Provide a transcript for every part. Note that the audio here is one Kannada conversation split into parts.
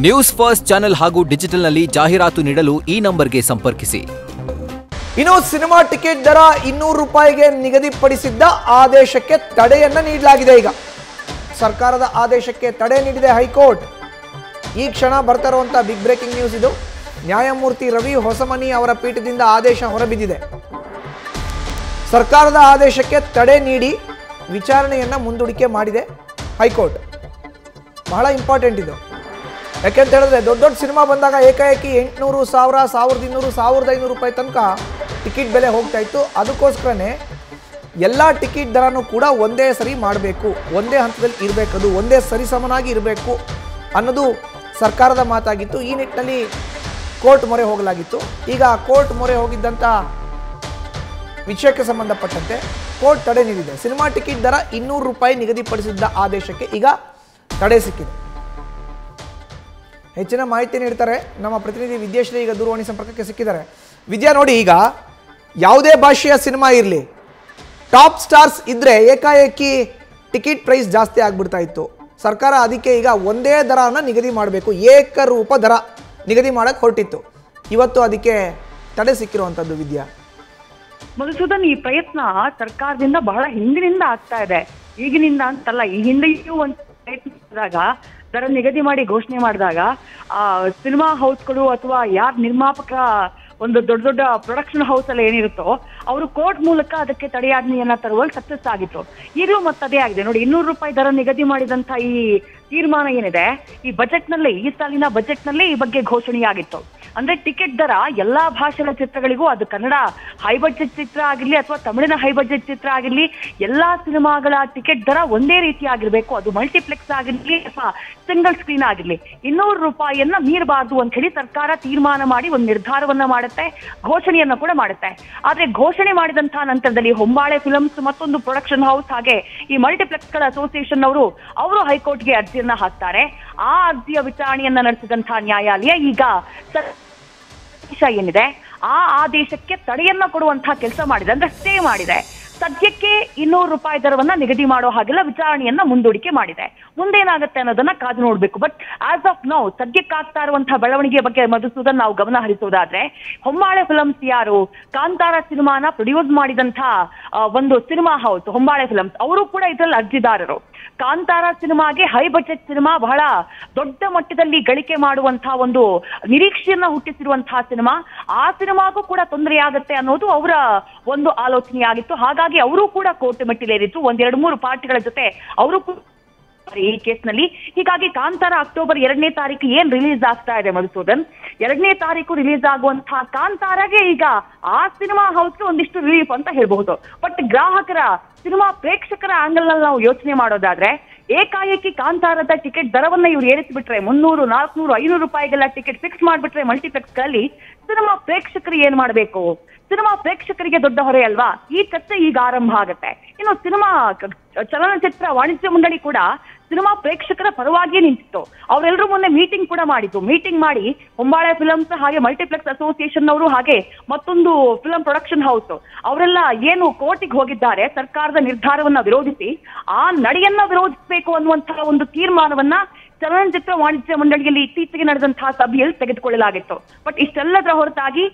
ನ್ಯೂಸ್ ಫಸ್ಟ್ ಚಾನೆಲ್ ಹಾಗೂ ಡಿಜಿಟಲ್ನಲ್ಲಿ ಜಾಹೀರಾತು ನೀಡಲು ಈ ನಂಬರ್ಗೆ ಸಂಪರ್ಕಿಸಿ. ಇನ್ನು ಸಿನಿಮಾ ಟಿಕೆಟ್ ದರ 200 ರೂಪಾಯಿಗೆ ನಿಗದಿಪಡಿಸಿದ್ದ ಆದೇಶಕ್ಕೆ ತಡೆಯನ್ನ ನೀಡಲಾಗಿದೆ. ಈಗ ಸರ್ಕಾರದ ಆದೇಶಕ್ಕೆ ತಡೆ ನೀಡಿದೆ ಹೈಕೋರ್ಟ್. ಈ ಕ್ಷಣ ಬರ್ತಾ ಇರುವಂತ ಬಿಗ್ ಬ್ರೇಕಿಂಗ್ ನ್ಯೂಸ್ ಇದು. ನ್ಯಾಯಮೂರ್ತಿ ರವಿ ಹೊಸಮನಿ ಅವರ ಪೀಠದಿಂದ ಆದೇಶ ಹೊರಬಿದ್ದಿದೆ. ಸರ್ಕಾರದ ಆದೇಶಕ್ಕೆ ತಡೆ ನೀಡಿ ವಿಚಾರಣೆಯನ್ನ ಮುಂದೂಡಿಕೆ ಮಾಡಿದೆ ಹೈಕೋರ್ಟ್. ಬಹಳ ಇಂಪಾರ್ಟೆಂಟ್ ಇದು. ಯಾಕೆಂತ ಹೇಳಿದ್ರೆ ದೊಡ್ಡ ದೊಡ್ಡ ಸಿನಿಮಾ ಬಂದಾಗ ಏಕಾಏಕಿ 800, 1000, 1200, 1500 ರೂಪಾಯಿ ತನಕ ಟಿಕೆಟ್ ಬೆಲೆ ಹೋಗ್ತಾ ಇತ್ತು. ಅದಕ್ಕೋಸ್ಕರನೇ ಎಲ್ಲ ಟಿಕೆಟ್ ದರನೂ ಕೂಡ ಒಂದೇ ಸರಿ ಮಾಡಬೇಕು, ಒಂದೇ ಹಂತದಲ್ಲಿ ಇರಬೇಕದು, ಒಂದೇ ಸರಿಸಮನಾಗಿ ಇರಬೇಕು ಅನ್ನೋದು ಸರ್ಕಾರದ ಮಾತಾಗಿತ್ತು. ಈ ನಿಟ್ಟಿನಲ್ಲಿ ಕೋರ್ಟ್ ಮೊರೆ ಹೋಗಲಾಗಿತ್ತು. ಈಗ ಕೋರ್ಟ್ ಮೊರೆ ಹೋಗಿದ್ದಂಥ ವಿಷಯಕ್ಕೆ ಸಂಬಂಧಪಟ್ಟಂತೆ ಕೋರ್ಟ್ ತಡೆ ನೀಡಿದೆ. ಸಿನಿಮಾ ಟಿಕೆಟ್ ದರ 200 ರೂಪಾಯಿ ನಿಗದಿಪಡಿಸಿದ್ದ ಆದೇಶಕ್ಕೆ ಈಗ ತಡೆ ಸಿಕ್ಕಿದೆ. ಹೆಚ್ಚಿನ ಮಾಹಿತಿ ನೀಡ್ತಾರೆ ನಮ್ಮ ಪ್ರತಿನಿಧಿ ವಿದ್ಯಾಶ್ರೀ. ಈಗ ದೂರವಾಣಿ ಸಂಪರ್ಕಕ್ಕೆ ಸಿಕ್ಕಿದ್ದಾರೆ. ವಿದ್ಯಾ, ನೋಡಿ, ಈಗ ಯಾವುದೇ ಭಾಷೆಯ ಸಿನಿಮಾ ಇರಲಿ, ಟಾಪ್ ಸ್ಟಾರ್ಸ್ ಇದ್ರೆ ಏಕಾಏಕಿ ಟಿಕೆಟ್ ಪ್ರೈಸ್ ಜಾಸ್ತಿ ಆಗ್ಬಿಡ್ತಾ ಇತ್ತು. ಸರ್ಕಾರ ಅದಕ್ಕೆ ಈಗ ಒಂದೇ ದರನ ನಿಗದಿ ಮಾಡಬೇಕು, ಏಕರೂಪ ದರ ನಿಗದಿ ಮಾಡಕ್ಕೆ ಹೊರಟಿತ್ತು. ಇವತ್ತು ಅದಕ್ಕೆ ತಡೆ ಸಿಕ್ಕಿರುವಂಥದ್ದು. ವಿದ್ಯಾ, ಮಧುಸೂದನ್, ಈ ಪ್ರಯತ್ನ ಸರ್ಕಾರದಿಂದ ಬಹಳ ಹಿಂದಿನಿಂದ ಆಗ್ತಾ ಇದೆ. ಈಗಿನಿಂದ ಅಂತಲ್ಲ, ಈ ಹಿಂದೆಯೂ ಒಂದು ಪ್ರಯತ್ನಿಸಿದಾಗ, ದರ ನಿಗದಿ ಮಾಡಿ ಘೋಷಣೆ ಮಾಡಿದಾಗ ಸಿನಿಮಾ ಹೌಸ್ಗಳು ಅಥವಾ ಯಾರು ನಿರ್ಮಾಪಕರ ಒಂದು ದೊಡ್ಡ ದೊಡ್ಡ ಪ್ರೊಡಕ್ಷನ್ ಹೌಸ್ ಎಲ್ಲ ಏನಿರುತ್ತೋ ಅವರು ಕೋರ್ಟ್ ಮೂಲಕ ಅದಕ್ಕೆ ತಡೆಯಾಜ್ಞೆಯನ್ನ ತರುವಲ್ಲಿ ಸಕ್ಸಸ್ ಆಗಿತ್ತು. ಈಗಲೂ ಮತ್ತದೇ ಆಗಿದೆ. ನೋಡಿ, 200 ರೂಪಾಯಿ ದರ ನಿಗದಿ ಮಾಡಿದಂತ ಈ ತೀರ್ಮಾನ ಏನಿದೆ, ಈ ಬಜೆಟ್ನಲ್ಲೇ, ಈ ಸಾಲಿನ ಬಜೆಟ್ನಲ್ಲೇ ಈ ಬಗ್ಗೆ ಘೋಷಣೆಯಾಗಿತ್ತು. ಅಂದ್ರೆ ಟಿಕೆಟ್ ದರ ಎಲ್ಲಾ ಭಾಷೆಗಳ ಚಿತ್ರಗಳಿಗೂ, ಅದು ಕನ್ನಡ ಹೈ ಬಜೆಟ್ ಚಿತ್ರ ಆಗಿರ್ಲಿ ಅಥವಾ ತಮಿಳಿನ ಹೈ ಬಜೆಟ್ ಚಿತ್ರ ಆಗಿರ್ಲಿ, ಎಲ್ಲಾ ಸಿನಿಮಾಗಳ ಟಿಕೆಟ್ ದರ ಒಂದೇ ರೀತಿ ಆಗಿರ್ಬೇಕು. ಅದು ಮಲ್ಟಿಪ್ಲೆಕ್ಸ್ ಆಗಿರ್ಲಿ ಅಥವಾ ಸಿಂಗಲ್ ಸ್ಕ್ರೀನ್ ಆಗಿರ್ಲಿ, 200 ರೂಪಾಯಿಯನ್ನ ಮೀರಬಾರ್ದು ಅಂತ ಹೇಳಿ ಸರ್ಕಾರ ತೀರ್ಮಾನ ಮಾಡಿ ಒಂದು ನಿರ್ಧಾರವನ್ನ ಮಾಡುತ್ತೆ, ಘೋಷಣೆಯನ್ನ ಕೂಡ ಮಾಡುತ್ತೆ. ಆದ್ರೆ ಘೋಷಣೆ ಮಾಡಿದಂತಹ ನಂತರದಲ್ಲಿ ಹೊಂಬಾಳೆ ಫಿಲ್ಮ್ಸ್, ಮತ್ತೊಂದು ಪ್ರೊಡಕ್ಷನ್ ಹೌಸ್, ಹಾಗೆ ಈ ಮಲ್ಟಿಪ್ಲೆಕ್ಸ್ ಗಳ ಅಸೋಸಿಯೇಷನ್ ಅವರು ಹೈಕೋರ್ಟ್ಗೆ ಅರ್ಜಿಯನ್ನ ಹಾಕ್ತಾರೆ. ಆ ಅರ್ಜಿಯ ವಿಚಾರಣೆಯನ್ನ ನಡೆಸಿದಂತಹ ನ್ಯಾಯಾಲಯ ಈಗ ಏನಿದೆ ಆ ಆದೇಶಕ್ಕೆ ತಡೆಯನ್ನ ಕೊಡುವಂತಹ ಕೆಲಸ ಮಾಡಿದೆ, ಅಂದ್ರೆ ಸ್ಟೇ ಮಾಡಿದೆ. ಸದ್ಯಕ್ಕೆ 200 ರೂಪಾಯಿ ದರವನ್ನ ನಿಗದಿ ಮಾಡೋ ಹಾಗೆಲ್ಲ ವಿಚಾರಣೆಯನ್ನ ಮುಂದೂಡಿಕೆ ಮಾಡಿದೆ. ಮುಂದೇನಾಗುತ್ತೆ ಅನ್ನೋದನ್ನ ಕಾದು ನೋಡ್ಬೇಕು. ಬಟ್ ಆಸ್ ಆಫ್ ನೌ ಸದ್ಯಕ್ಕೆ ಆಗ್ತಾ ಇರುವಂತಹ ಬೆಳವಣಿಗೆ ಬಗ್ಗೆ ಮಧುಸೂದನ್ ನಾವು ಗಮನ ಹರಿಸೋದಾದ್ರೆ, ಹೊಂಬಾಳೆ ಫಿಲ್ಮ್ಸ್ ಯಾರು ಕಾಂತಾರ ಸಿನಿಮಾನ ಪ್ರೊಡ್ಯೂಸ್ ಮಾಡಿದಂತಹ ಒಂದು ಸಿನಿಮಾ ಹೌಸ್ ಹೊಂಬಾಳೆ ಫಿಲ್ಮ್ಸ್, ಅವರು ಕೂಡ ಇದರಲ್ಲಿ ಅರ್ಜಿದಾರರು. ಕಾಂತಾರ ಸಿನಿಮಾಗೆ ಹೈ ಬಜೆಟ್ ಸಿನಿಮಾ, ಬಹಳ ದೊಡ್ಡ ಮಟ್ಟದಲ್ಲಿ ಗಳಿಕೆ ಮಾಡುವಂತಹ ಒಂದು ನಿರೀಕ್ಷೆಯನ್ನ ಹುಟ್ಟಿಸಿರುವಂತಹ ಸಿನಿಮಾ, ಆ ಸಿನಿಮಾಗೂ ಕೂಡ ತೊಂದರೆ ಆಗುತ್ತೆ ಅನ್ನೋದು ಅವರ ಒಂದು ಆಲೋಚನೆಯಾಗಿತ್ತು. ಹಾಗಾಗಿ ಅವರು ಕೂಡ ಕೋರ್ಟ್ ಮೆಟ್ಟಿಲೇರಿತ್ತು. 1-2-3 ಪಾರ್ಟಿಗಳ ಜೊತೆ ಅವರು ಈ ಕೇಸ್ನಲ್ಲಿ. ಹೀಗಾಗಿ ಕಾಂತಾರ ಅಕ್ಟೋಬರ್ 2ನೇ ತಾರೀಕು ಏನ್ ರಿಲೀಸ್ ಆಗ್ತಾ ಇದೆ ಮಧುಸೂದನ್, 2ನೇ ತಾರೀಕು ರಿಲೀಸ್ ಆಗುವಂತಹ ಕಾಂತಾರಗೆ ಈಗ ಆ ಸಿನಿಮಾ ಹೌಸ್ಗೆ ಒಂದಿಷ್ಟು ರಿಲೀಫ್ ಅಂತ ಹೇಳ್ಬಹುದು. ಬಟ್ ಗ್ರಾಹಕರ, ಸಿನಿಮಾ ಪ್ರೇಕ್ಷಕರ ಆಂಗಲ್ ನಲ್ಲಿ ನಾವು ಯೋಚನೆ ಮಾಡೋದಾದ್ರೆ, ಏಕಾಏಕಿ ಕಾಂತಾರದ ಟಿಕೆಟ್ ದರವನ್ನ ಇವ್ರು ಏರಿಸಿಬಿಟ್ರೆ 300, 400, 500 ರೂಪಾಯಿಗೆಲ್ಲ ಟಿಕೆಟ್ ಫಿಕ್ಸ್ ಮಾಡ್ಬಿಟ್ರೆ ಮಲ್ಟಿಪ್ಲೆಕ್ಸ್ ಗಳಲ್ಲಿ ಸಿನಿಮಾ ಪ್ರೇಕ್ಷಕರು ಏನ್ ಮಾಡ್ಬೇಕು? ಸಿನಿಮಾ ಪ್ರೇಕ್ಷಕರಿಗೆ ದೊಡ್ಡ ಹೊರೆ ಅಲ್ವಾ? ಈ ಚರ್ಚೆ ಈಗ ಆರಂಭ ಆಗುತ್ತೆ. ಇನ್ನು ಸಿನಿಮಾ ಚಲನಚಿತ್ರ ವಾಣಿಜ್ಯ ಮಂಡಳಿ ಕೂಡ ಸಿನಿಮಾ ಪ್ರೇಕ್ಷಕರ ಪರವಾಗಿಯೇ ನಿಂತಿತ್ತು. ಅವರೆಲ್ಲರೂ ಮೊನ್ನೆ ಮೀಟಿಂಗ್ ಕೂಡ ಮಾಡಿದ್ರು. ಮೀಟಿಂಗ್ ಮಾಡಿ ಹೊಂಬಾಳೆ ಫಿಲ್ಮ್ಸ್, ಹಾಗೆ ಮಲ್ಟಿಪ್ಲೆಕ್ಸ್ ಅಸೋಸಿಯೇಷನ್ ಅವರು, ಹಾಗೆ ಮತ್ತೊಂದು ಫಿಲ್ಮ್ ಪ್ರೊಡಕ್ಷನ್ ಹೌಸ್ ಅವರೆಲ್ಲ ಏನು ಕೋರ್ಟಿಗೆ ಹೋಗಿದ್ದಾರೆ ಸರ್ಕಾರದ ನಿರ್ಧಾರವನ್ನ ವಿರೋಧಿಸಿ, ಆ ನಡೆಯನ್ನ ವಿರೋಧಿಸಬೇಕು ಅನ್ನುವಂತಹ ಒಂದು ತೀರ್ಮಾನವನ್ನ ಚಲನಚಿತ್ರ ವಾಣಿಜ್ಯ ಮಂಡಳಿಯಲ್ಲಿ ಇತ್ತೀಚೆಗೆ ನಡೆದಂತಹ ಸಭೆಯಲ್ಲಿ ತೆಗೆದುಕೊಳ್ಳಲಾಗಿತ್ತು. ಬಟ್ ಇಷ್ಟೆಲ್ಲದರ ಹೊರತಾಗಿ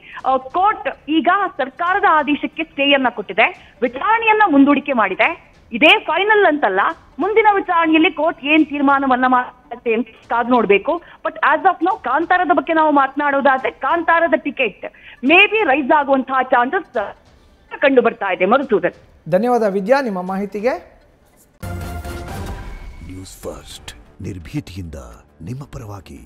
ಕೋರ್ಟ್ ಈಗ ಸರ್ಕಾರದ ಆದೇಶಕ್ಕೆ ಸ್ಟೇಯನ್ನ ಕೊಟ್ಟಿದೆ, ವಿಚಾರಣೆಯನ್ನ ಮುಂದೂಡಿಕೆ ಮಾಡಿದೆ. ಇದೇ ಫೈನಲ್ ಅಂತಲ್ಲ, ಮುಂದಿನ ವಿಚಾರಣೆಯಲ್ಲಿ ಕೋರ್ಟ್ ಏನ್ ತೀರ್ಮಾನವನ್ನ ಮಾಡುತ್ತೆ ಅಂತ ಕಾದು ನೋಡ್ಬೇಕು. ಬಟ್ ಆಸ್ ಆಫ್ ನೌ ಕಾಂತಾರದ ಬಗ್ಗೆ ನಾವು ಮಾತನಾಡೋದಾದ್ರೆ, ಕಾಂತಾರದ ಟಿಕೆಟ್ ಮೇ ಬಿ ರೈಸ್ ಆಗುವಂತಹ ಚಾನ್ಸಸ್ ಕಂಡು ಬರ್ತಾ ಇದೆ. ಮಧುಸೂದನ್, ಧನ್ಯವಾದ ವಿದ್ಯಾ ನಿಮ್ಮ ಮಾಹಿತಿಗೆ. ನ್ಯೂಸ್ ಫಸ್ಟ್ ನಿರ್ಭೀತಿಯಿಂದ ನಿಮ್ಮ ಪರವಾಗಿ.